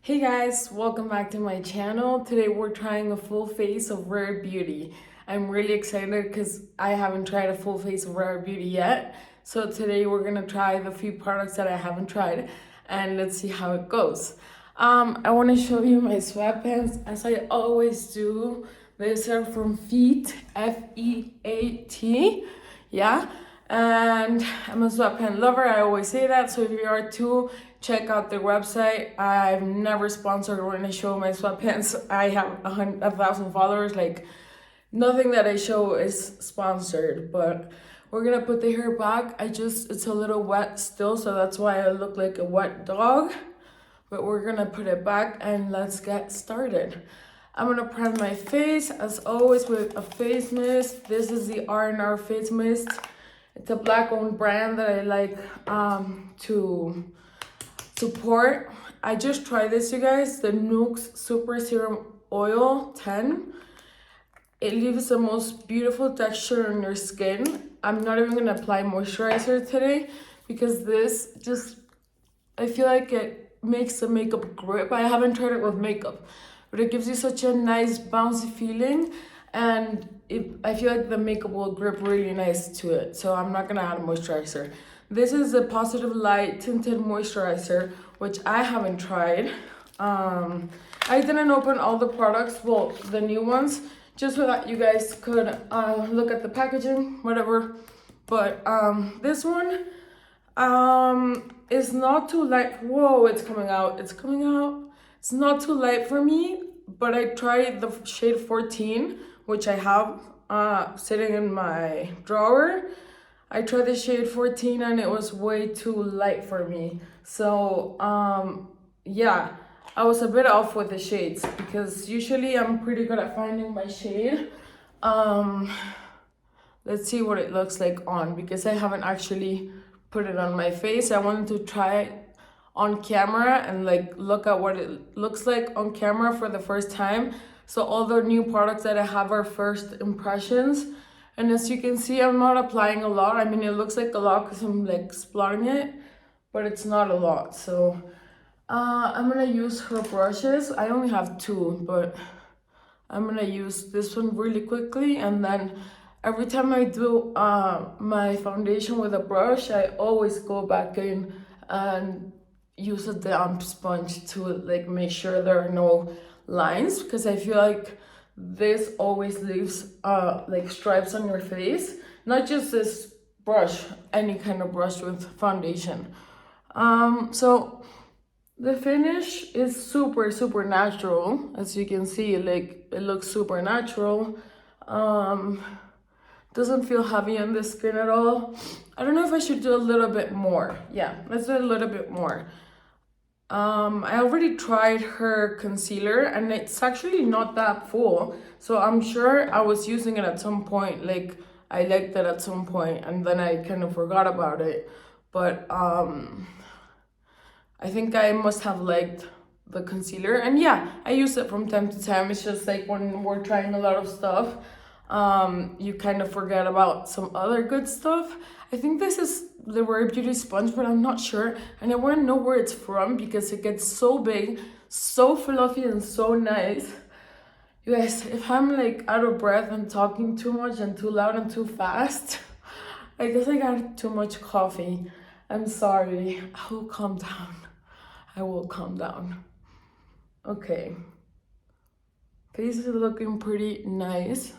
Hey guys, welcome back to my channel. Today we're trying a full face of Rare Beauty. I'm really excited because I haven't tried a full face of Rare Beauty yet. So today we're gonna try the few products that I haven't tried and let's see how it goes. I want to show you my sweatpants as I always do. These are from Feet, F-E-A-T, yeah. And I'm a sweatpant lover, I always say that, so if you are too, check out their website. I've never sponsored when I show my sweatpants. I have 1,000 followers, like nothing that I show is sponsored, but we're gonna put the hair back. It's a little wet still, so that's why I look like a wet dog, but we're gonna put it back and let's get started. I'm gonna prime my face as always with a face mist. This is the R&R face mist. It's a black owned brand that I like to support. I just tried this, you guys, the Nuxe Super Serum Oil 10. It leaves the most beautiful texture on your skin. I'm not even gonna apply moisturizer today because this just, I feel like it makes the makeup grip. I haven't tried it with makeup, but it gives you such a nice bouncy feeling, and I feel like the makeup will grip really nice to it, so I'm not gonna add a moisturizer. This is a Positive Light Tinted Moisturizer, which I haven't tried. I didn't open all the products, well, the new ones, just so that you guys could look at the packaging, whatever. But this one is not too light. Whoa, it's coming out. It's coming out. It's not too light for me, but I tried the shade 14, which I have sitting in my drawer. I tried the shade 14 and it was way too light for me. So yeah, I was a bit off with the shades because usually I'm pretty good at finding my shade. Let's see what it looks like on, because I haven't actually put it on my face. I wanted to try it on camera and like look at what it looks like on camera for the first time. So all the new products that I have are first impressions. And as you can see, I'm not applying a lot. I mean, it looks like a lot because I'm like splotting it, but it's not a lot. So I'm gonna use her brushes. I only have two, but I'm gonna use this one really quickly, and then every time I do my foundation with a brush, I always go back in and use a damp sponge to like make sure there are no lines, because I feel like this always leaves like stripes on your face. Not just this brush, any kind of brush with foundation. So the finish is super natural, as you can see. Like, it looks super natural. Doesn't feel heavy on the skin at all. I don't know if I should do a little bit more. Yeah, let's do a little bit more. I already tried her concealer and it's actually not that full, so I'm sure I was using it at some point. Like, I liked it at some point and then I kind of forgot about it. But I think I must have liked the concealer, and yeah, I use it from time to time. It's just like when we're trying a lot of stuff, you kind of forget about some other good stuff. I think this is the Rare Beauty sponge, but I'm not sure, and I want to know where it's from because it gets so big, so fluffy, and so nice. You guys, if I'm like out of breath and talking too much and too loud and too fast, I guess I got too much coffee. I'm sorry. I will calm down. I will calm down. Okay. Face is looking pretty nice.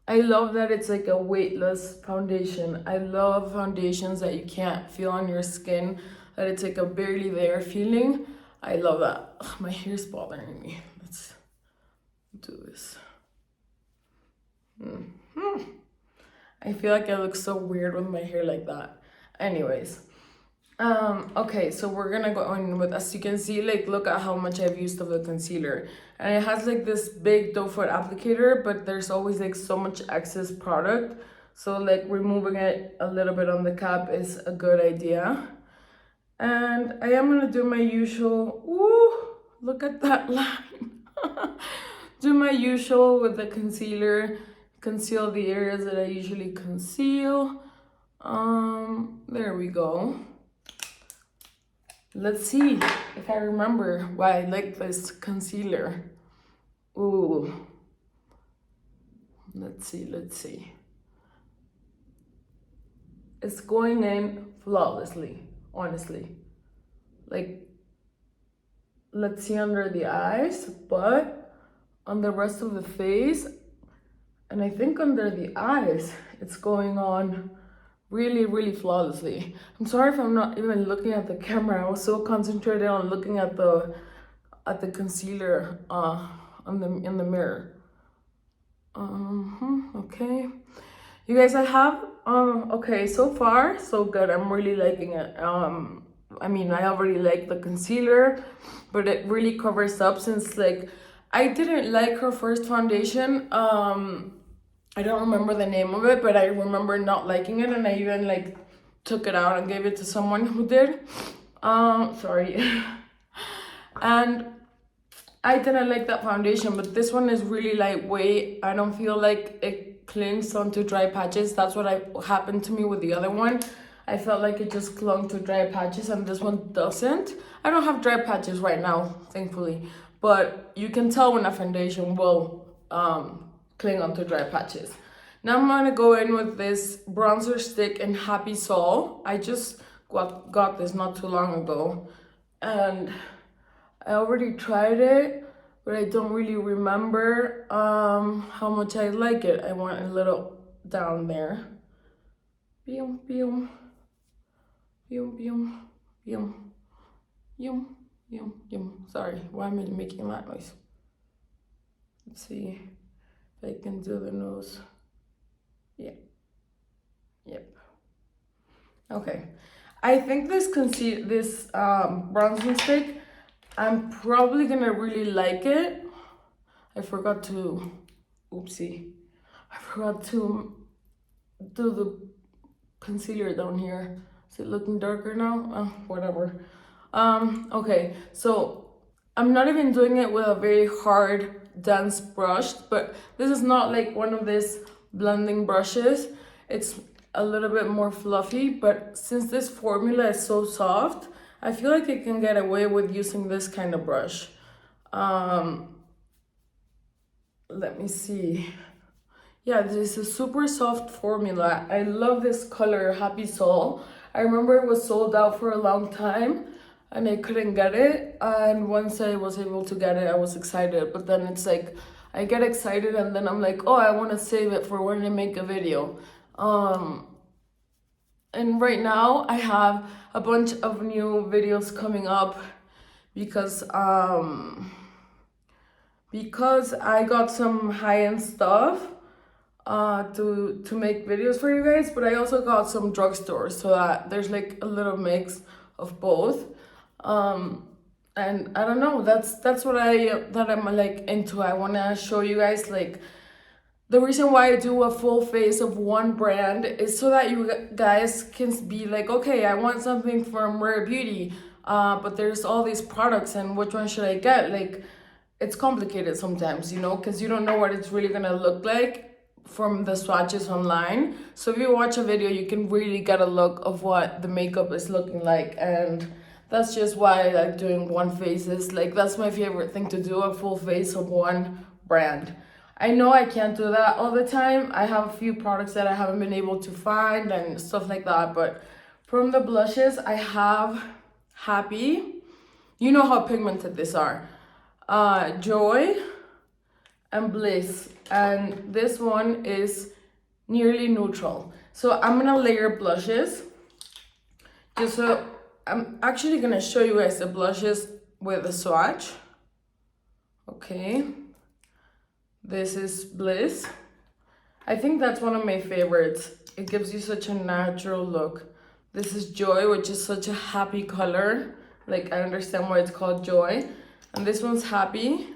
I love that it's like a weightless foundation. I love foundations that you can't feel on your skin, that it's like a barely there feeling. I love that. Ugh, my hair's bothering me. Let's do this. I feel like I look so weird with my hair like that. Anyways. Okay, so we're gonna go on with, as you can see, like, look at how much I've used of the concealer, and it has like this big doe foot applicator, but there's always like so much excess product, so like removing it a little bit on the cap is a good idea. And I am gonna do my usual, ooh, look at that line. Do my usual with the concealer, conceal the areas that I usually conceal. There we go. Let's see if I remember why I like this concealer. Ooh. Let's see. It's going in flawlessly, honestly. Like, let's see under the eyes, but on the rest of the face, and I think under the eyes, it's going on really, really flawlessly. I'm sorry if I'm not even looking at the camera. I was so concentrated on looking at the concealer in the mirror. Okay. You guys, I have okay, so far so good. I'm really liking it. I mean, I already like the concealer, but it really covers up since like I didn't like her first foundation. I don't remember the name of it, but I remember not liking it, and I even like took it out and gave it to someone who did. Sorry. And I didn't like that foundation, but this one is really lightweight. I don't feel like it clings onto dry patches. That's what happened to me with the other one. I felt like it just clung to dry patches, and this one doesn't. I don't have dry patches right now, thankfully, but you can tell when a foundation will cling onto dry patches. Now I'm gonna go in with this bronzer stick in Happy Soul. I just got this not too long ago, and I already tried it, but I don't really remember how much I like it. I want a little down there. Boom, boom, boom, boom, boom, boom, boom, boom. Sorry, why am I making that noise? Let's see if I can do the nose. Yeah. Yep. Okay. I think this bronzing stick, I'm probably gonna really like it. I forgot to do the concealer down here. Is it looking darker now? Oh, whatever. Okay, so I'm not even doing it with a very hard, dense brush, but this is not like one of these blending brushes. It's a little bit more fluffy, but since this formula is so soft, I feel like I can get away with using this kind of brush. Let me see. Yeah, this is a super soft formula. I love this color, Happy Soul. I remember it was sold out for a long time and I couldn't get it. And once I was able to get it, I was excited. But then it's like, I get excited and then I'm like, oh, I want to save it for when I make a video. And right now I have a bunch of new videos coming up because I got some high-end stuff to make videos for you guys, but I also got some drugstores so that there's like a little mix of both. And I don't know, that's what I'm like into. I want to show you guys like the reason why I do a full face of one brand is so that you guys can be like, okay, I want something from Rare Beauty, but there's all these products and which one should I get? Like, it's complicated sometimes, you know, because you don't know what it's really gonna look like from the swatches online. So if you watch a video, you can really get a look of what the makeup is looking like, and that's just why I like doing one faces. Like, that's my favorite thing to do, a full face of one brand. I know I can't do that all the time. I have a few products that I haven't been able to find and stuff like that, but from the blushes, I have Happy. You know how pigmented these are. Joy and Bliss, and this one is nearly neutral. So I'm gonna layer blushes just so I'm actually gonna show you guys the blushes with a swatch. Okay, this is Bliss. I think that's one of my favorites. It gives you such a natural look. This is Joy, which is such a happy color. Like, I understand why it's called Joy. And this one's Happy,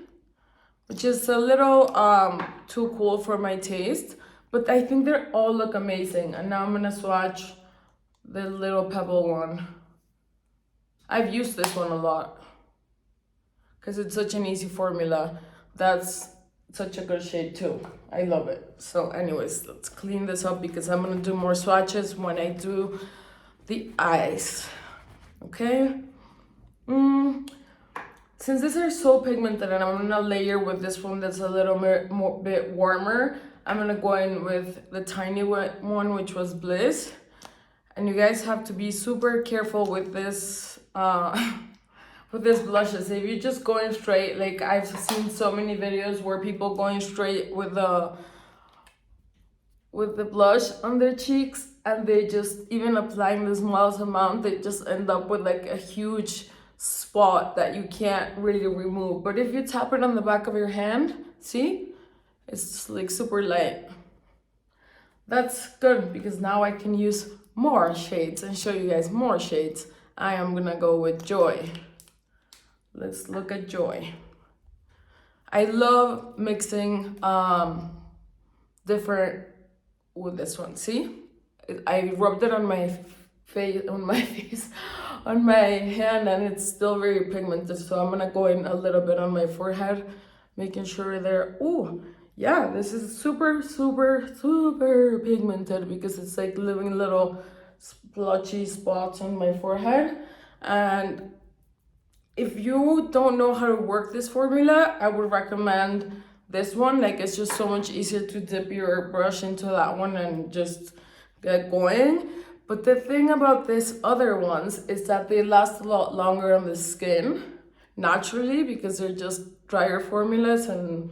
which is a little too cool for my taste, but I think they all look amazing. And now I'm gonna swatch the little pebble one. I've used this one a lot because it's such an easy formula. That's such a good shade too. I love it. So anyways, let's clean this up because I'm gonna do more swatches when I do the eyes. Okay, Since these are so pigmented and I'm gonna layer with this one that's a little bit warmer, I'm gonna go in with the tiny one, which was Bliss. And you guys have to be super careful with this with this blushes. If you're just going straight, like I've seen so many videos where people going straight with the blush on their cheeks, and they just, even applying the smallest amount, they just end up with like a huge spot that you can't really remove. But if you tap it on the back of your hand, see, it's like super light. That's good, because now I can use more shades and show you guys more shades. I am gonna go with Joy. Let's look at Joy. I love mixing different with this one. See, I rubbed it on my face, on my hand, and it's still very pigmented. So I'm gonna go in a little bit on my forehead, making sure there. Ooh, yeah, this is super pigmented, because it's like leaving little splotchy spots on my forehead. And if you don't know how to work this formula, I would recommend this one. Like, it's just so much easier to dip your brush into that one and just get going. But the thing about these other ones is that they last a lot longer on the skin naturally, because they're just drier formulas, and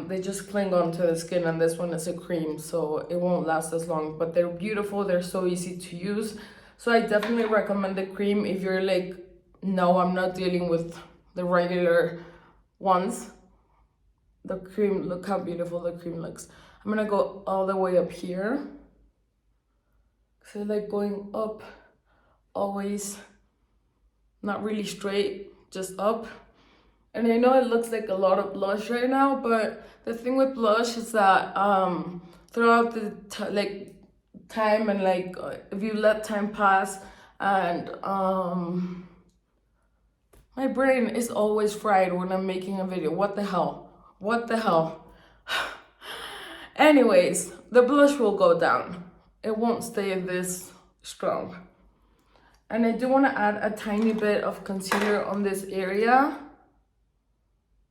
they just cling onto the skin. And this one is a cream, so it won't last as long. But they're beautiful, they're so easy to use. So I definitely recommend the cream if you're like, no, I'm not dealing with the regular ones. The cream, look how beautiful the cream looks. I'm gonna go all the way up here. So like going up, always, not really straight, just up. And I know it looks like a lot of blush right now, but the thing with blush is that throughout the time, and like if you let time pass, and my brain is always fried when I'm making a video. What the hell? What the hell? Anyways, the blush will go down. It won't stay this strong. And I do want to add a tiny bit of concealer on this area,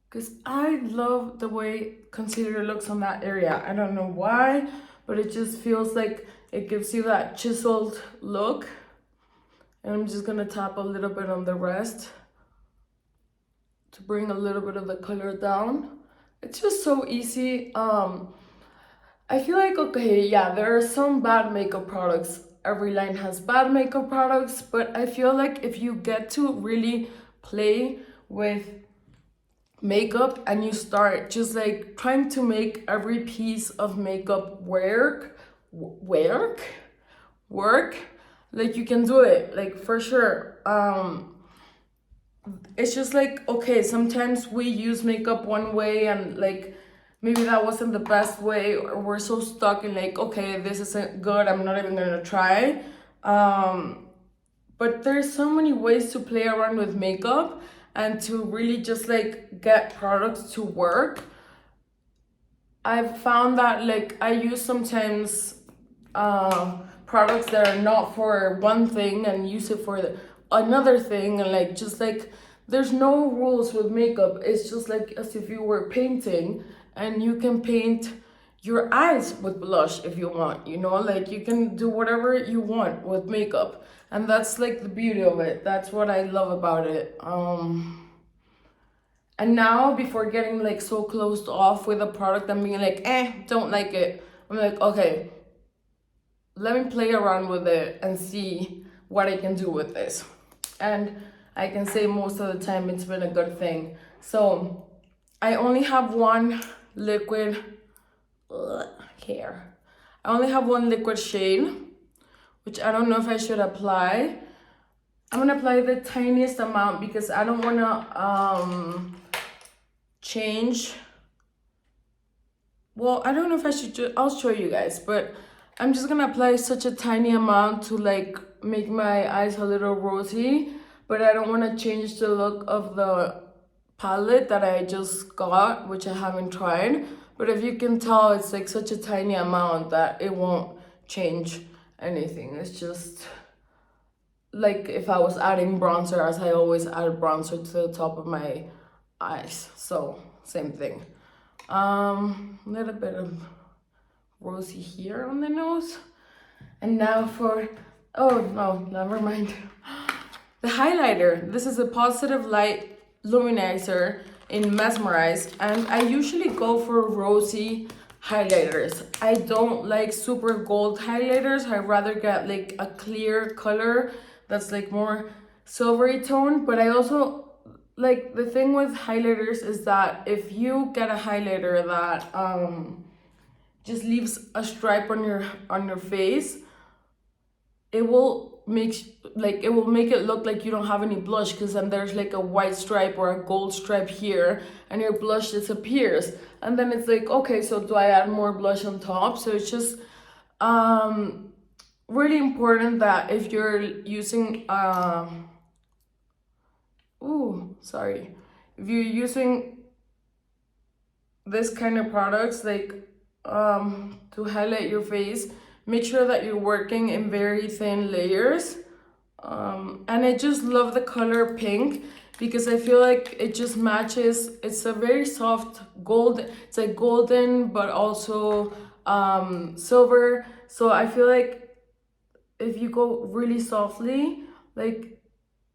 because I love the way concealer looks on that area. I don't know why, but it just feels like it gives you that chiseled look. And I'm just gonna tap a little bit on the rest to bring a little bit of the color down. It's just so easy. I feel like, okay, yeah, there are some bad makeup products. Every line has bad makeup products, but I feel like if you get to really play with makeup and you start just like trying to make every piece of makeup work, like you can do it, like for sure. It's just like, okay, sometimes we use makeup one way, and like maybe that wasn't the best way, or we're so stuck in like, okay, this isn't good, I'm not even gonna try. But there's so many ways to play around with makeup and to really just like get products to work. I've found that like I use sometimes products that are not for one thing and use it for another thing, and like just like there's no rules with makeup. It's just like as if you were painting, and you can paint your eyes with blush if you want, you know, like you can do whatever you want with makeup, and that's like the beauty of it. That's what I love about it. And now, before getting like so closed off with a product and being like, don't like it, I'm like, okay, let me play around with it and see what I can do with this. And I can say most of the time it's been a good thing. So I only have one liquid hair. I only have one liquid shade, which I don't know if I should apply. I'm gonna apply the tiniest amount because I don't wanna change. Well, I don't know if I should I'll show you guys, but I'm just gonna apply such a tiny amount to like make my eyes a little rosy, but I don't wanna change the look of the palette that I just got, which I haven't tried. But if you can tell, it's like such a tiny amount that it won't change anything. It's just like if I was adding bronzer, as I always add bronzer to the top of my eyes. So same thing. A little bit of rosy here on the nose. And now for, oh no, never mind. The highlighter. This is a positive light luminizer in Mesmerized, and I usually go for rosy highlighters. I don't like super gold highlighters. I'd rather get like a clear color that's like more silvery tone. But I also like, the thing with highlighters is that if you get a highlighter that just leaves a stripe on your face, it will make it look like you don't have any blush, because then there's like a white stripe or a gold stripe here and your blush disappears, and then it's like, okay, so do I add more blush on top? So it's just really important that if you're using if you're using this kind of products, like to highlight your face, make sure that you're working in very thin layers. And I just love the color pink because I feel like it just matches. It's a very soft gold. It's like golden, but also silver. So I feel like if you go really softly, like,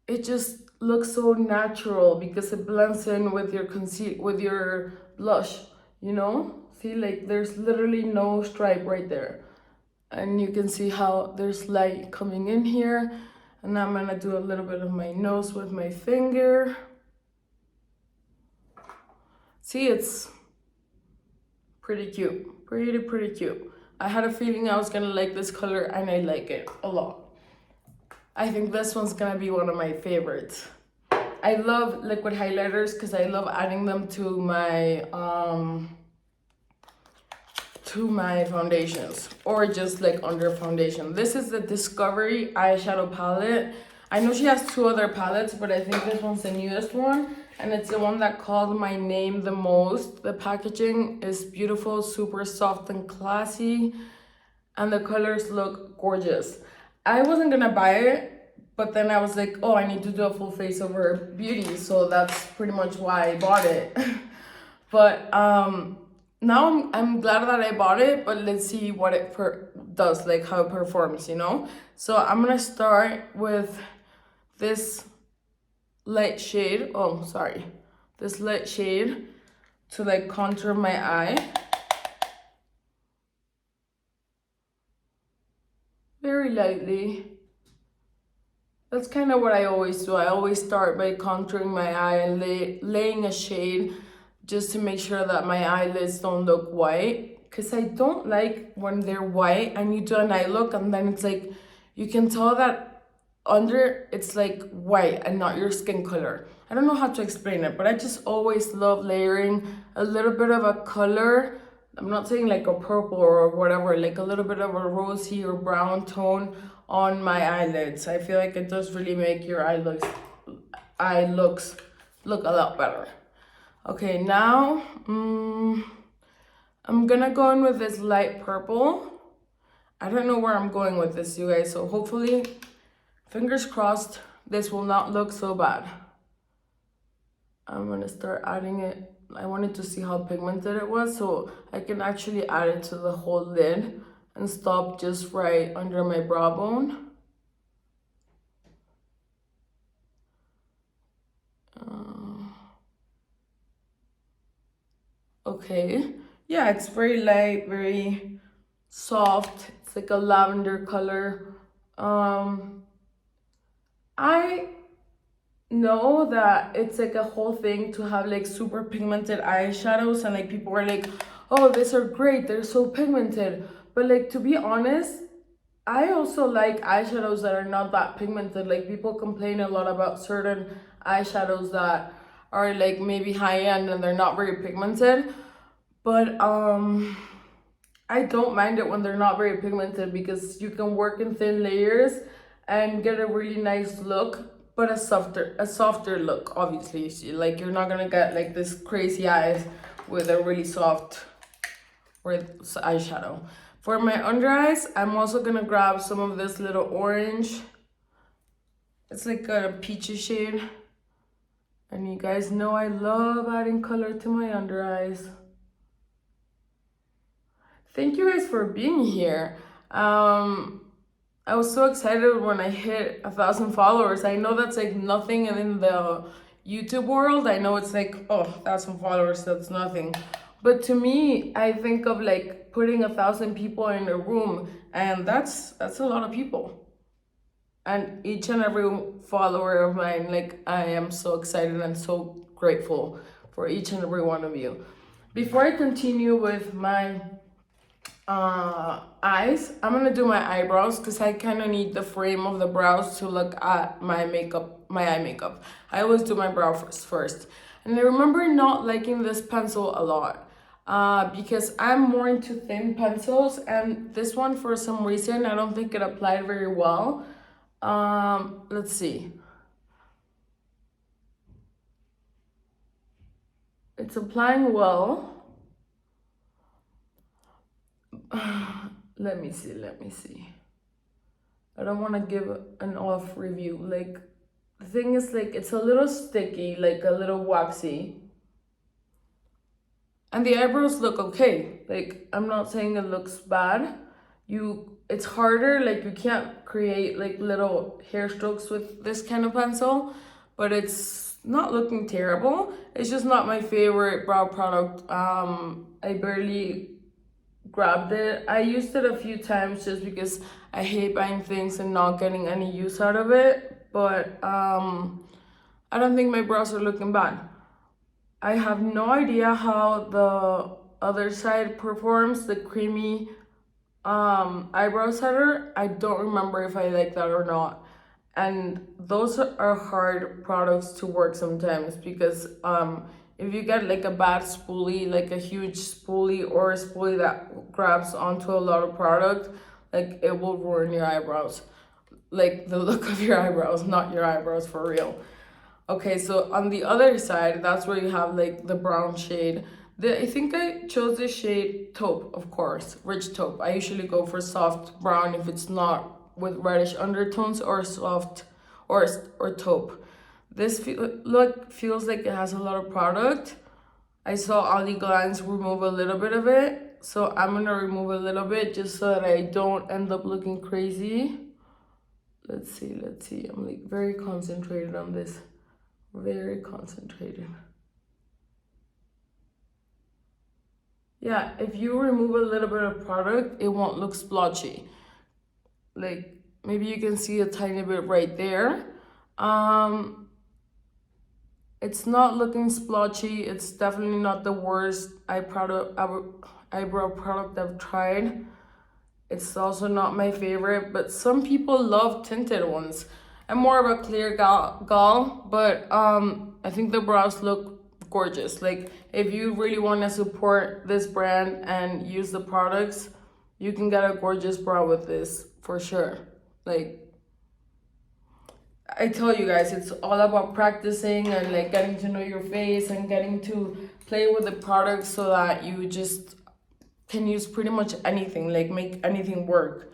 it just looks so natural because it blends in with your blush, you know? See, like, there's literally no stripe right there. And you can see how there's light coming in here. And now I'm gonna do a little bit of my nose with my finger. See, it's pretty cute, pretty cute. I had a feeling I was gonna like this color, and I like it a lot. I think this one's gonna be one of my favorites. I love liquid highlighters because I love adding them to my foundations, or just like under foundation. This is the Discovery eyeshadow palette. I know she has two other palettes, but I think this one's the newest one, and it's the one that called my name the most. The packaging is beautiful, super soft and classy, and the colors look gorgeous. I wasn't gonna buy it, but then I was like, oh, I need to do a full face over beauty, so that's pretty much why I bought it. But now I'm glad that I bought it, but let's see what it does, like how it performs, you know? So I'm gonna start with this light shade, this light shade to like contour my eye. Very lightly. That's kind of what I always do. I always start by contouring my eye and laying a shade just to make sure that my eyelids don't look white. Because I don't like when they're white and you do an eye look and then it's like, you can tell that under it's like white and not your skin color. I don't know how to explain it, but I just always love layering a little bit of a color. I'm not saying like a purple or whatever, like a little bit of a rosy or brown tone on my eyelids. I feel like it does really make your eye looks look a lot better. Okay, now I'm gonna go in with this light purple. I don't know where I'm going with this, you guys, so hopefully, fingers crossed, this will not look so bad. I'm gonna start adding it. I wanted to see how pigmented it was, so I can actually add it to the whole lid and stop just right under my brow bone. Okay, yeah, it's very light, very soft. It's like a lavender color. I know that it's like a whole thing to have like super pigmented eyeshadows, and like people are like, oh, these are great, they're so pigmented. But like, to be honest, I also like eyeshadows that are not that pigmented. Like, people complain a lot about certain eyeshadows that are like maybe high end and they're not very pigmented. But I don't mind it when they're not very pigmented because you can work in thin layers and get a really nice look, but a softer look, obviously. Like, you're not gonna get like this crazy eyes with a really soft eyeshadow. For my under eyes, I'm also gonna grab some of this little orange It's like a peachy shade. And you guys know I love adding color to my under eyes. Thank you guys for being here. I was so excited when I hit 1,000 followers. I know that's like nothing in the YouTube world. I know it's like, oh, 1,000 followers, that's nothing. But to me, I think of like putting 1,000 people in a room, and that's a lot of people. And each and every follower of mine, like, I am so excited and so grateful for each and every one of you. Before I continue with my eyes, I'm gonna do my eyebrows because I kind of need the frame of the brows to look at my makeup, my eye makeup. I always do my brows first. And I remember not liking this pencil a lot because I'm more into thin pencils, and this one, for some reason, I don't think it applied very well. Let's see. It's applying well. Let me see. I don't want to give an off review. Like, the thing is, like, it's a little sticky, like a little waxy. And the eyebrows look okay. Like, I'm not saying it looks bad. It's harder, like you can't create like little hair strokes with this kind of pencil, but it's not looking terrible. It's just not my favorite brow product. I barely grabbed it. I used it a few times just because I hate buying things and not getting any use out of it, but I don't think my brows are looking bad. I have no idea how the other side performs, the creamy eyebrow setter. I don't remember if I like that or not. And those are hard products to work sometimes because if you get like a bad spoolie, like a huge spoolie or a spoolie that grabs onto a lot of product, like it will ruin your eyebrows. Like the look of your eyebrows, not your eyebrows for real. Okay, so on the other side, that's where you have like the brown shade. I think I chose the shade taupe, of course, rich taupe. I usually go for soft brown if it's not with reddish undertones, or soft or taupe. This look feels like it has a lot of product. I saw Ali Glance remove a little bit of it, so I'm gonna remove a little bit just so that I don't end up looking crazy. Let's see. I'm like very concentrated on this. Very concentrated. Yeah, if you remove a little bit of product, it won't look splotchy. Like, maybe you can see a tiny bit right there. It's not looking splotchy. It's definitely not the worst eyebrow product I've tried. It's also not my favorite, but some people love tinted ones. I'm more of a clear gal, but I think the brows look gorgeous. Like, if you really want to support this brand and use the products, you can get a gorgeous brow with this for sure. Like, I tell you guys, it's all about practicing and like getting to know your face and getting to play with the products so that you just can use pretty much anything, like make anything work.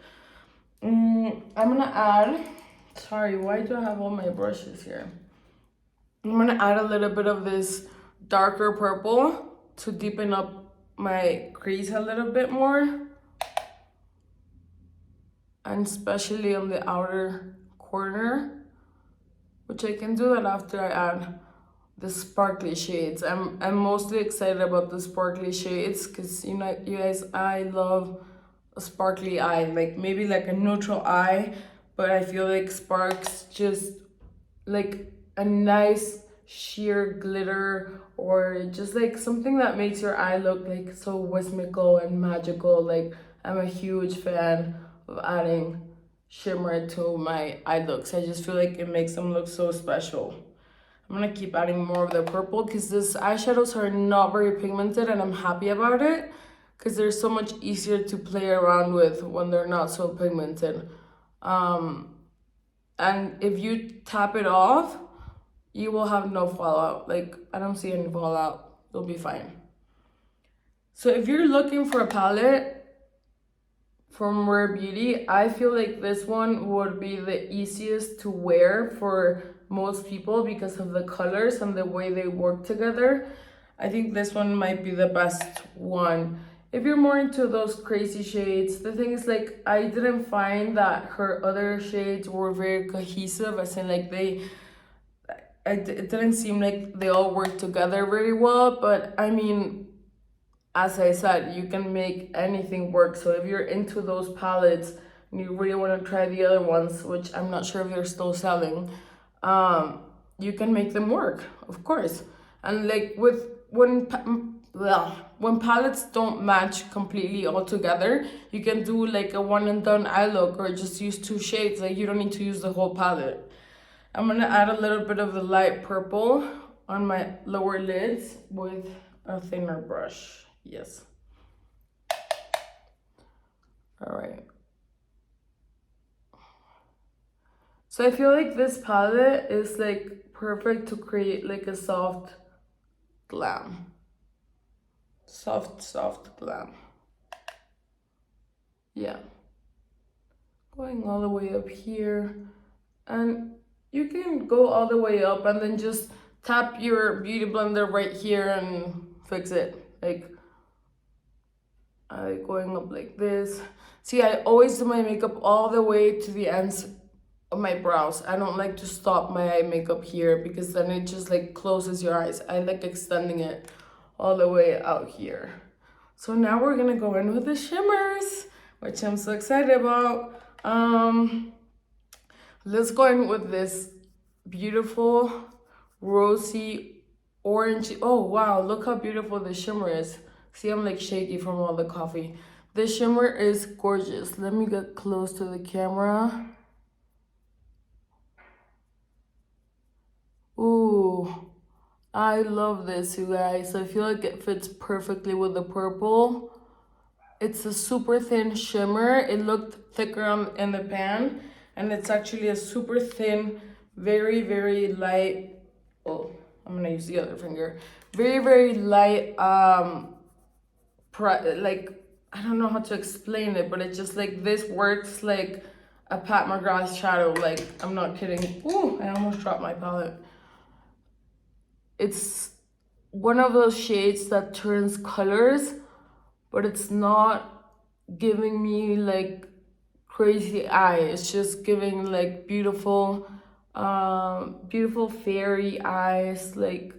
I'm gonna add, sorry, why do I have all my brushes here? I'm gonna add a little bit of this darker purple to deepen up my crease a little bit more. And especially on the outer corner, which I can do that after I add the sparkly shades. I'm mostly excited about the sparkly shades because, you know, you guys, I love a sparkly eye, like maybe like a neutral eye, but I feel like sparks just like a nice sheer glitter, or just like something that makes your eye look like so whimsical and magical. Like, I'm a huge fan of adding shimmer to my eye looks. I just feel like it makes them look so special. I'm gonna keep adding more of the purple because these eyeshadows are not very pigmented, and I'm happy about it because they're so much easier to play around with when they're not so pigmented. And if you tap it off, you will have no fallout. Like, I don't see any fallout. It'll be fine. So if you're looking for a palette from Rare Beauty. I feel like this one would be the easiest to wear for most people because of the colors and the way they work together. I think this one might be the best one. If you're more into those crazy shades, the thing is, like, I didn't find that her other shades were very cohesive, as in, like, it didn't seem like they all worked together very well. But I mean, as I said, you can make anything work. So if you're into those palettes and you really want to try the other ones, which I'm not sure if they're still selling, you can make them work, of course. And like when palettes don't match completely all together, you can do like a one and done eye look, or just use 2 shades. Like, you don't need to use the whole palette. I'm gonna add a little bit of the light purple on my lower lids with a thinner brush. Yes. All right. So I feel like this palette is like perfect to create like a soft glam. Soft glam. Yeah. Going all the way up here. And you can go all the way up and then just tap your beauty blender right here and fix it. Like, going up like this. See, I always do my makeup all the way to the ends of my brows. I don't like to stop my eye makeup here because then it just like closes your eyes. I like extending it all the way out here. So now we're gonna go in with the shimmers, which I'm so excited about. Let's go in with this beautiful rosy orange. Oh wow, look how beautiful the shimmer is. See, I'm like shaky from all the coffee. The shimmer is gorgeous. Let me get close to the camera. Ooh, I love this, you guys. I feel like it fits perfectly with the purple. It's a super thin shimmer. It looked thicker in the pan, and it's actually a super thin, very, very light. Oh, I'm gonna use the other finger. Very, very light, like, I don't know how to explain it, but it's just like, this works like a Pat McGrath shadow. Like, I'm not kidding. Ooh, I almost dropped my palette. It's one of those shades that turns colors, but it's not giving me like crazy eye. It's just giving like beautiful, beautiful fairy eyes. Like,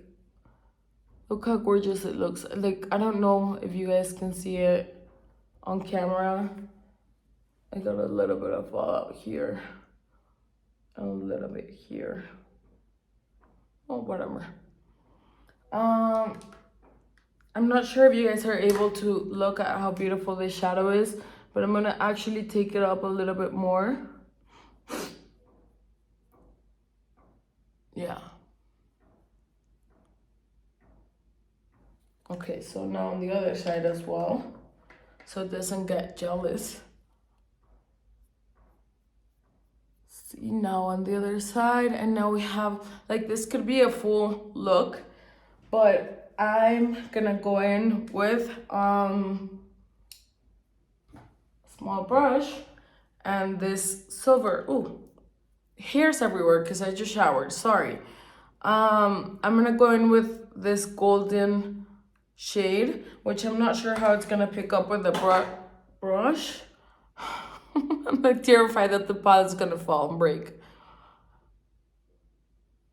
look how gorgeous it looks. Like, I don't know if you guys can see it on camera. I got a little bit of fallout here, a little bit here. Oh, whatever. I'm not sure if you guys are able to look at how beautiful this shadow is, but I'm gonna actually take it up a little bit more. Yeah. Okay, so now on the other side as well, so it doesn't get jealous. See, now on the other side, and now we have, like, this could be a full look, but I'm gonna go in with small brush and this silver. Ooh, hairs everywhere because I just showered, sorry. I'm gonna go in with this golden shade, which I'm not sure how it's gonna pick up with the brush. I'm like terrified that the palette's gonna fall and break.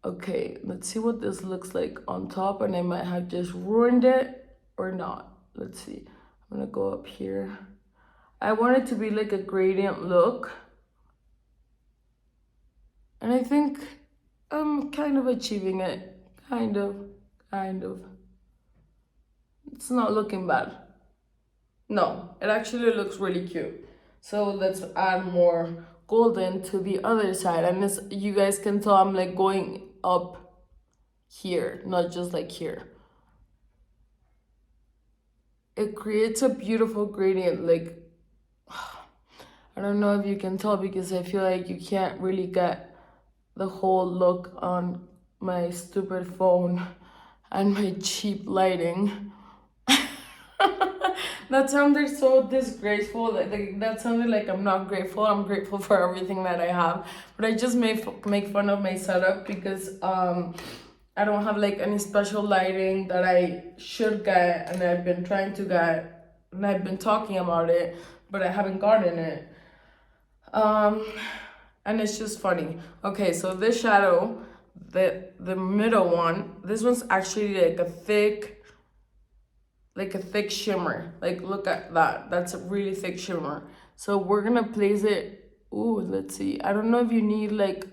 Okay, let's see what this looks like on top, and I might have just ruined it or not. Let's see. I'm gonna go up here. I want it to be like a gradient look, and I think I'm kind of achieving it. Kind of. It's not looking bad. No, it actually looks really cute. So let's add more golden to the other side. And as you guys can tell, I'm like going up here, not just like here. It creates a beautiful gradient. Like, I don't know if you can tell because I feel like you can't really get the whole look on my stupid phone and my cheap lighting. That sounded so disgraceful. Like that sounded like I'm not grateful. I'm grateful for everything that I have. But I just make fun of my setup because I don't have like any special lighting that I should get, and I've been trying to get, and I've been talking about it, but I haven't gotten it. And it's just funny. Okay, so this shadow, the middle one, this one's actually like a thick shimmer. Like look at that. That's a really thick shimmer. So we're gonna place it. Ooh, let's see. I don't know if you need like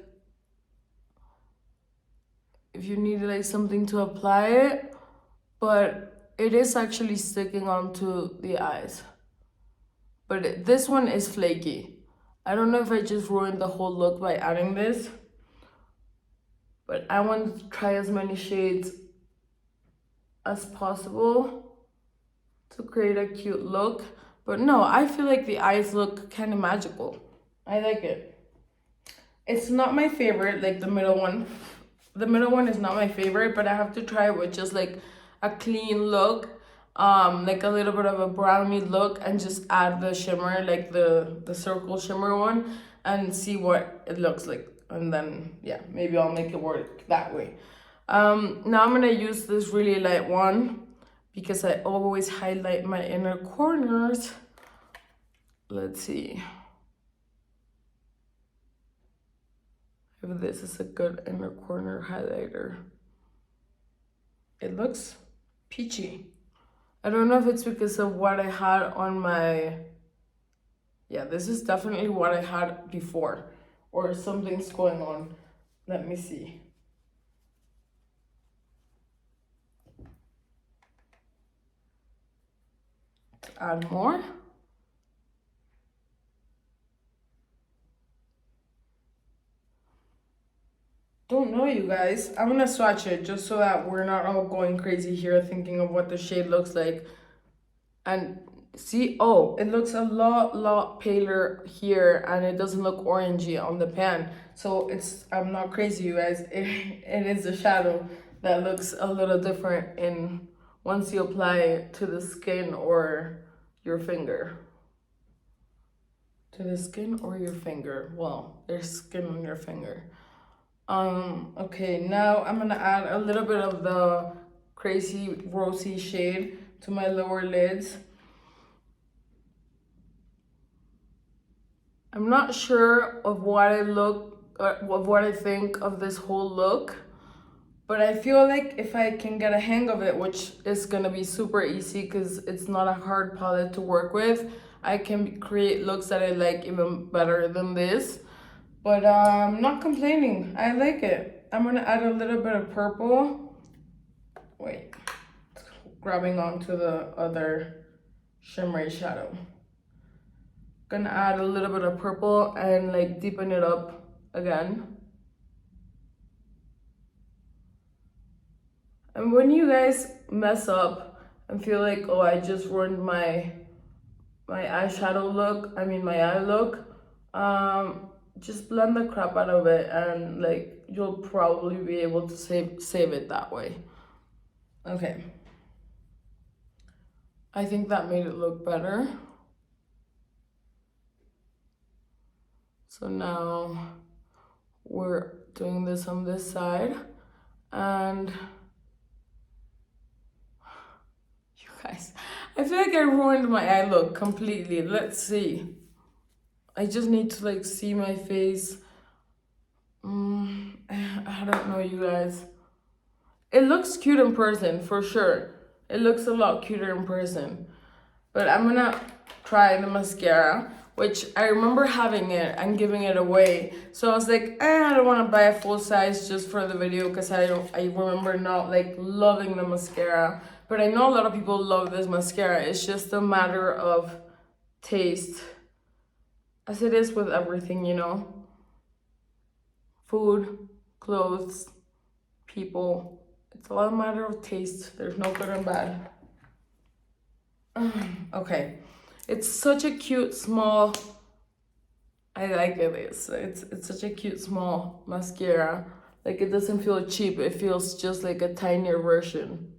something to apply it, but it is actually sticking onto the eyes. But this one is flaky. I don't know if I just ruined the whole look by adding this, but I want to try as many shades as possible to create a cute look. But no, I feel like the eyes look kind of magical. I like it. It's not my favorite, like the middle one. The middle one is not my favorite, but I have to try it with just like a clean look, like a little bit of a brownie look, and just add the shimmer, like the circle shimmer one, and see what it looks like. And then yeah, maybe I'll make it work that way. Now I'm gonna use this really light one because I always highlight my inner corners. Let's see if this is a good inner corner highlighter. It looks peachy. I don't know if it's because of what I had on my, yeah, this is definitely what I had before, or something's going on. Let me see. To add more. Don't know, you guys. I'm gonna swatch it just so that we're not all going crazy here thinking of what the shade looks like. And see, oh, it looks a lot paler here, and it doesn't look orangey on the pan. So I'm not crazy, you guys. It is a shadow that looks a little different in once you apply it to the skin or your finger. To the skin or your finger. Well, there's skin on your finger. Okay, now I'm gonna add a little bit of the crazy rosy shade to my lower lids. I'm not sure of what I think of this whole look, but I feel like if I can get a hang of it, which is gonna be super easy because it's not a hard palette to work with, I can create looks that I like even better than this. But I'm not complaining. I like it. I'm gonna add a little bit of purple. Wait, it's grabbing onto the other shimmery shadow. Gonna add a little bit of purple and like deepen it up again. And when you guys mess up and feel like, oh, I just ruined my eyeshadow look, my eye look, just blend the crap out of it, and like you'll probably be able to save it that way. Okay, I think that made it look better. So now we're doing this on this side, and you guys, I feel like I ruined my eye look completely. Let's see. I just need to like see my face. I don't know, you guys. It looks cute in person, for sure. It looks a lot cuter in person. But I'm gonna try the mascara, which I remember having it and giving it away. So I was like, I don't want to buy a full size just for the video because I remember not like loving the mascara. But I know a lot of people love this mascara. It's just a matter of taste. As it is with everything, you know. Food, clothes, people. It's all a matter of taste. There's no good and bad. Okay. It's such a cute, small... I like it. It's such a cute, small mascara. Like, it doesn't feel cheap. It feels just like a tinier version.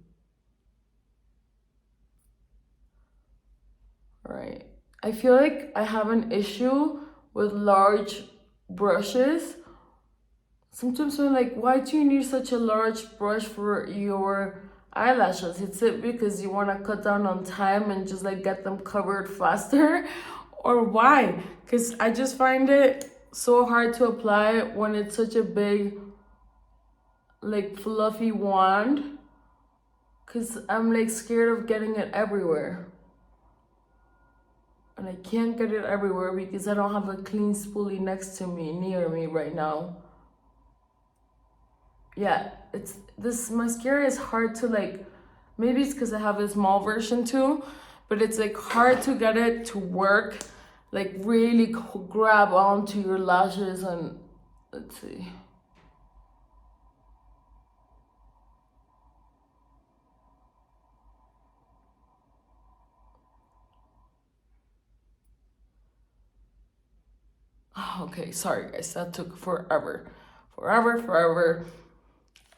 All right. I feel like I have an issue with large brushes. Sometimes I'm like, why do you need such a large brush for your eyelashes? Is it because you want to cut down on time and just like get them covered faster? Or why? Because I just find it so hard to apply when it's such a big, like fluffy wand. Because I'm like scared of getting it everywhere. And I can't get it everywhere because I don't have a clean spoolie next to me, near me right now. Yeah, it's this mascara is hard to like, maybe it's because I have a small version too, but it's like hard to get it to work, like really grab onto your lashes. And let's see. Oh, okay, sorry guys, that took forever. Forever.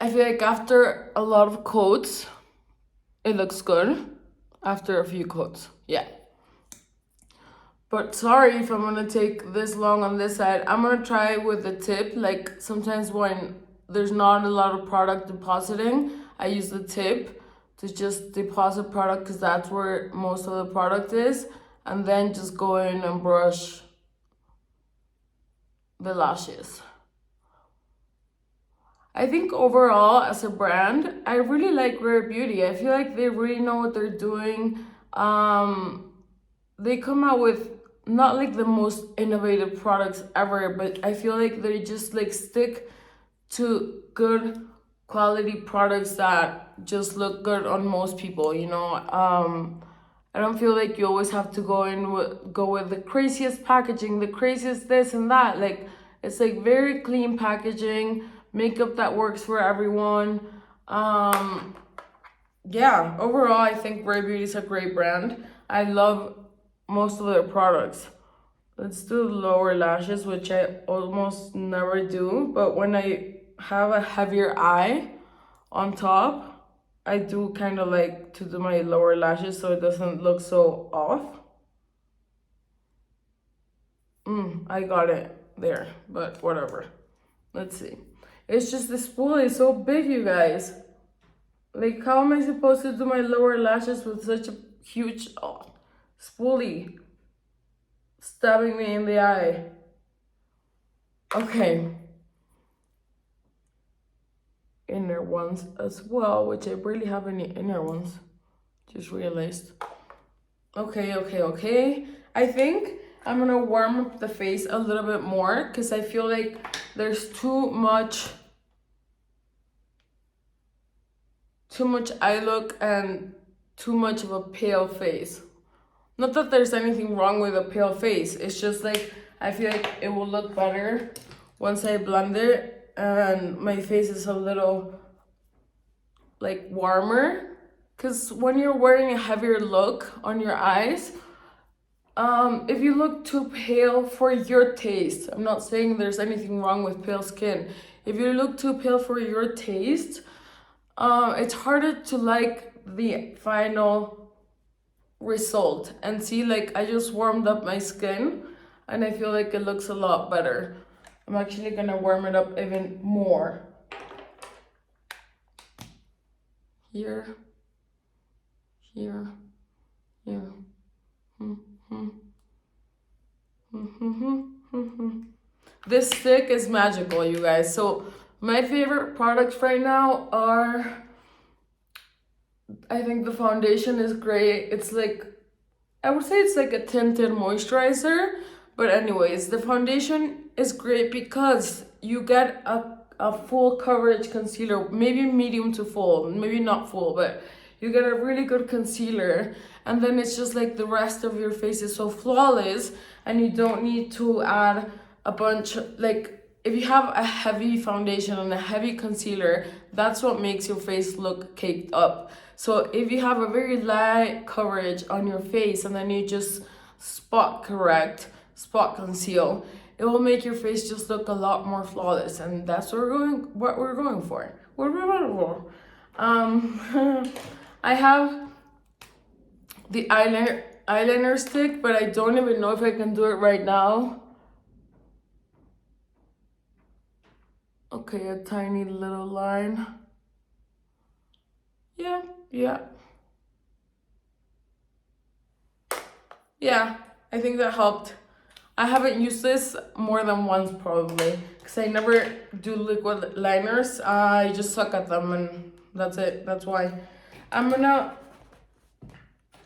I feel like after a lot of coats, it looks good. After a few coats, yeah. But sorry if I'm gonna take this long on this side. I'm gonna try with the tip. Like sometimes when there's not a lot of product depositing, I use the tip to just deposit product because that's where most of the product is. And then just go in and brush the lashes. I think overall as a brand, I really like Rare Beauty. I feel like they really know what they're doing. They come out with not like the most innovative products ever, but I feel like they just like stick to good quality products that just look good on most people, you know. I don't feel like you always have to go with the craziest packaging, the craziest this and that. Like it's like very clean packaging, makeup that works for everyone. Yeah, overall I think Rare Beauty is a great brand. I love most of their products. Let's do lower lashes, which I almost never do, but when I have a heavier eye on top, I do kind of like to do my lower lashes so it doesn't look so off. I got it there, but whatever. Let's see. It's just the spool is so big, you guys. Like, how am I supposed to do my lower lashes with such a huge spoolie stabbing me in the eye? Okay. Inner ones as well, which I barely have any inner ones. Just realized. Okay. I think I'm gonna warm up the face a little bit more because I feel like there's too much eye look and too much of a pale face. Not that there's anything wrong with a pale face. It's just like I feel like it will look better once I blend it and my face is a little like warmer. Because when you're wearing a heavier look on your eyes, if you look too pale for your taste, I'm not saying there's anything wrong with pale skin. If you look too pale for your taste, it's harder to like the final result. And see, like I just warmed up my skin and I feel like it looks a lot better. I'm actually gonna warm it up even more. Here. This stick is magical, you guys. So my favorite products right now are, I think the foundation is great. It's like, I would say it's like a tinted moisturizer. But anyways, the foundation is great because you get a full coverage concealer, maybe medium to full, maybe not full, but you get a really good concealer. And then it's just like the rest of your face is so flawless and you don't need to add a bunch, like if you have a heavy foundation and a heavy concealer, that's what makes your face look caked up. So if you have a very light coverage on your face and then you just spot conceal, it will make your face just look a lot more flawless, and that's what we're going for. I have the eyeliner stick, but I don't even know if I can do it right now. Okay, a tiny little line. Yeah. Yeah, I think that helped. I haven't used this more than once probably, because I never do liquid liners. I just suck at them and that's it. That's why. I'm gonna,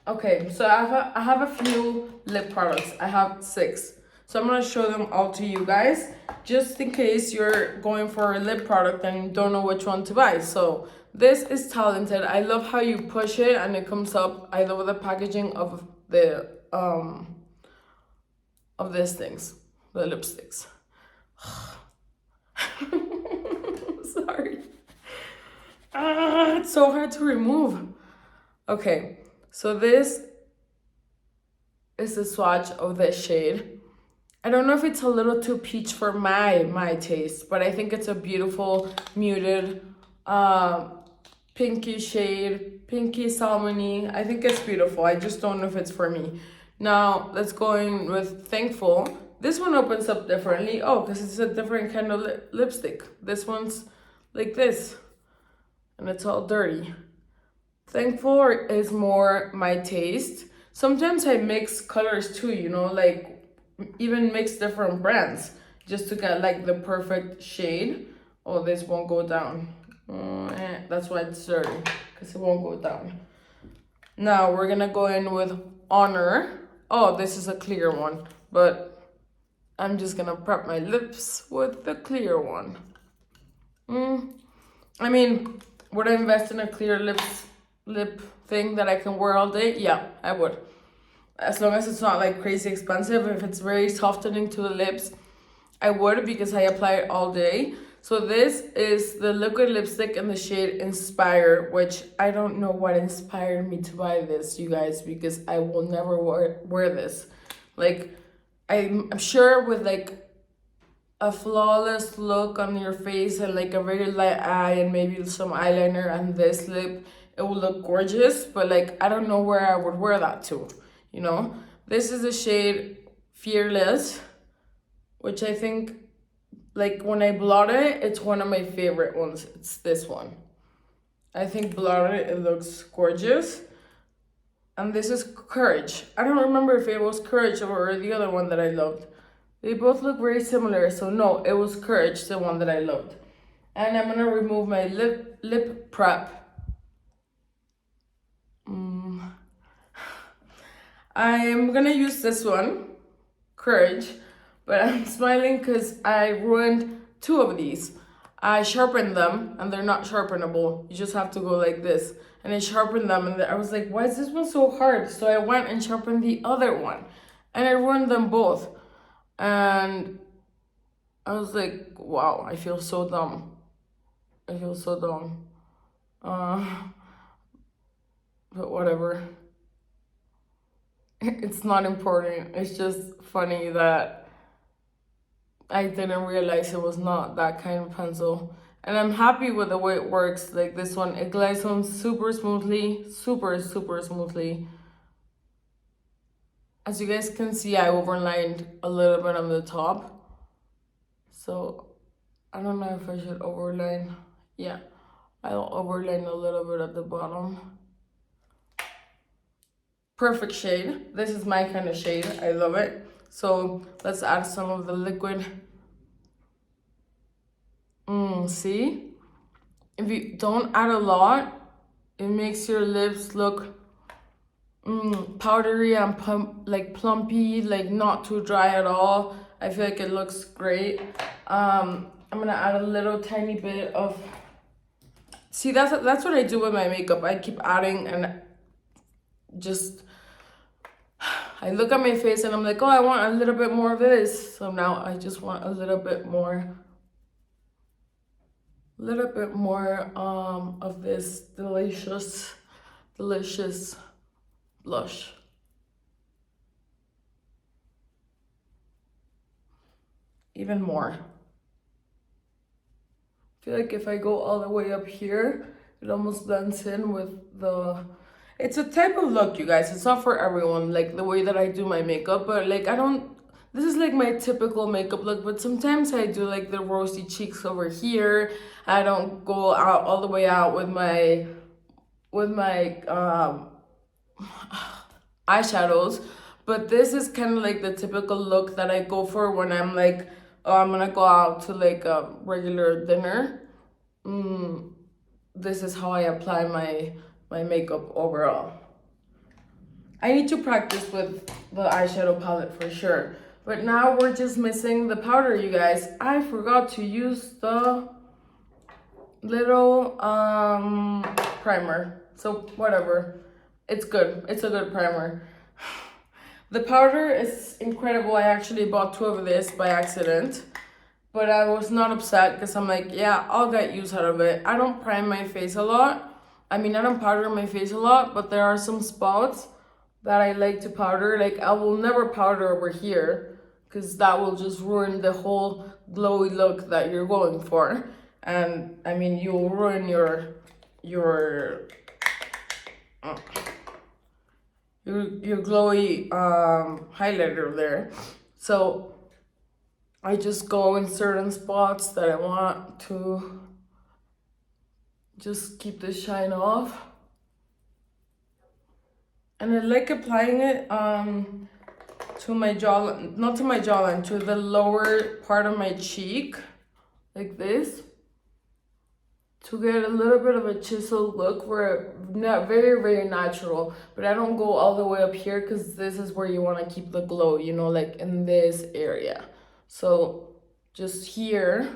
okay, so I have a few lip products. I have 6. So I'm gonna show them all to you guys, just in case you're going for a lip product and you don't know which one to buy. So this is Talented. I love how you push it and it comes up. I love the packaging of these things, the lipsticks. Sorry. It's so hard to remove. Okay, so this is the swatch of this shade. I don't know if it's a little too peach for my taste, but I think it's a beautiful muted pinky shade, pinky salmony. I think it's beautiful. I just don't know if it's for me. Now let's go in with Thankful. This one opens up differently. Oh, because it's a different kind of lipstick. This one's like this, and it's all dirty. Thankful is more my taste. Sometimes I mix colors too, you know, like even mix different brands just to get like the perfect shade. Oh, this won't go down. That's why it's dirty, because it won't go down. Now we're gonna go in with Honor. Oh, this is a clear one, but I'm just gonna prep my lips with the clear one. I mean, would I invest in a clear lip thing that I can wear all day? Yeah, I would. As long as it's not like crazy expensive. If it's very softening to the lips, I would, because I apply it all day. So this is the liquid lipstick in the shade Inspire, which I don't know what inspired me to buy this, you guys, because I will never wear this. Like, I'm sure with like a flawless look on your face and like a very light eye and maybe some eyeliner and this lip, it will look gorgeous, but like I don't know where I would wear that to, you know. This is the shade Fearless, which I think, like, when I blot it, it's one of my favorite ones. It's this one. I think blotted it looks gorgeous. And this is Courage. I don't remember if it was Courage or the other one that I loved. They both look very similar, so no, it was Courage, the one that I loved. And I'm gonna remove my lip prep. I'm gonna use this one, Courage, but I'm smiling because I ruined 2 of these. I sharpened them and they're not sharpenable. You just have to go like this. And I sharpened them and I was like, why is this one so hard? So I went and sharpened the other one and I ruined them both. And I was like, wow, I feel so dumb. I feel so dumb. But whatever. It's not important. It's just funny that I didn't realize it was not that kind of pencil. And I'm happy with the way it works. Like this one, it glides on super smoothly. Super smoothly. As you guys can see, I overlined a little bit on the top. So I don't know if I should overline. Yeah, I'll overline a little bit at the bottom. Perfect shade. This is my kind of shade. I love it. So let's add some of the liquid. See? If you don't add a lot, it makes your lips look powdery and plumpy, like not too dry at all. I feel like it looks great. I'm gonna add a little tiny bit of, see, that's what I do with my makeup. I keep adding and just, I look at my face and I'm like, oh, I want a little bit more of this. So now I just want a little bit more of this delicious blush. Even more. I feel like if I go all the way up here, it almost blends in with the, It's a type of look, you guys. It's not for everyone, like the way that I do my makeup, but like I don't, this is like my typical makeup look, but sometimes I do like the rosy cheeks over here. I don't go out all the way out with my eyeshadows, but this is kind of like the typical look that I go for when I'm like, oh, I'm gonna go out to like a regular dinner. This is how I apply my makeup overall. I need to practice with the eyeshadow palette for sure. But now we're just missing the powder, you guys. I forgot to use the little primer. So whatever. It's good. It's a good primer. The powder is incredible. I actually bought 2 of this by accident. But I was not upset because I'm like, yeah, I'll get use out of it. I don't prime my face a lot. I mean, I don't powder my face a lot, but there are some spots that I like to powder. Like, I will never powder over here because that will just ruin the whole glowy look that you're going for. And I mean, you'll ruin your glowy highlighter there. So I just go in certain spots that I want to just keep the shine off. And I like applying it to my jawline, not to my jawline, to the lower part of my cheek, like this, to get a little bit of a chiseled look where not very, very natural. But I don't go all the way up here because this is where you want to keep the glow, you know, like in this area. So just here.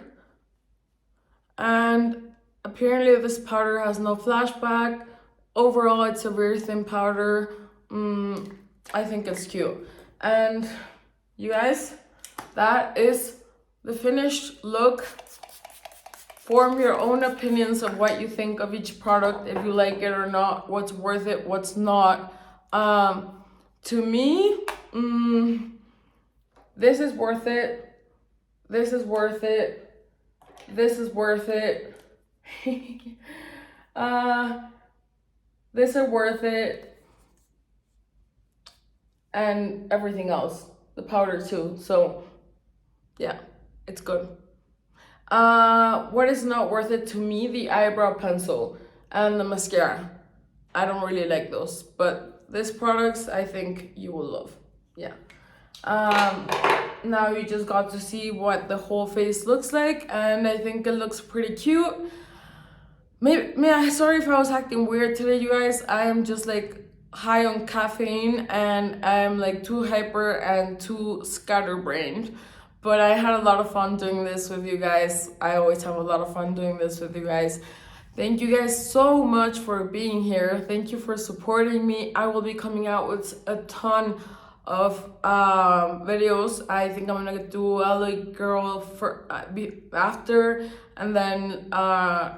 And apparently this powder has no flashback. Overall, it's a very thin powder. I think it's cute. And you guys, that is the finished look. Form your own opinions of what you think of each product, if you like it or not, what's worth it, what's not. To me, this is worth it. This is worth it. This is worth it. This is worth it. And everything else, the powder too. So yeah, it's good. What is not worth it to me? The eyebrow pencil and the mascara. I don't really like those, but these products I think you will love. Yeah. Now you just got to see what the whole face looks like, and I think it looks pretty cute. Sorry if I was acting weird today, you guys. I am just like high on caffeine and I'm like too hyper and too scatterbrained. But I had a lot of fun doing this with you guys. I always have a lot of fun doing this with you guys. Thank you guys so much for being here. Thank you for supporting me. I will be coming out with a ton of videos. I think I'm gonna do LA Girl for after, and then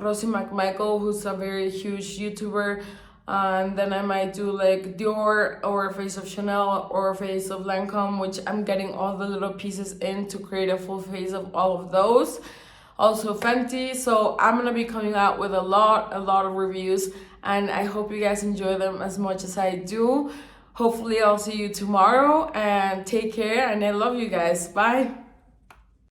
Rosie McMichael, who's a very huge YouTuber. And then I might do like Dior or a face of Chanel or a face of Lancome, which I'm getting all the little pieces in to create a full face of all of those. Also Fenty. So I'm gonna be coming out with a lot of reviews, and I hope you guys enjoy them as much as I do. Hopefully I'll see you tomorrow, and take care, and I love you guys. Bye.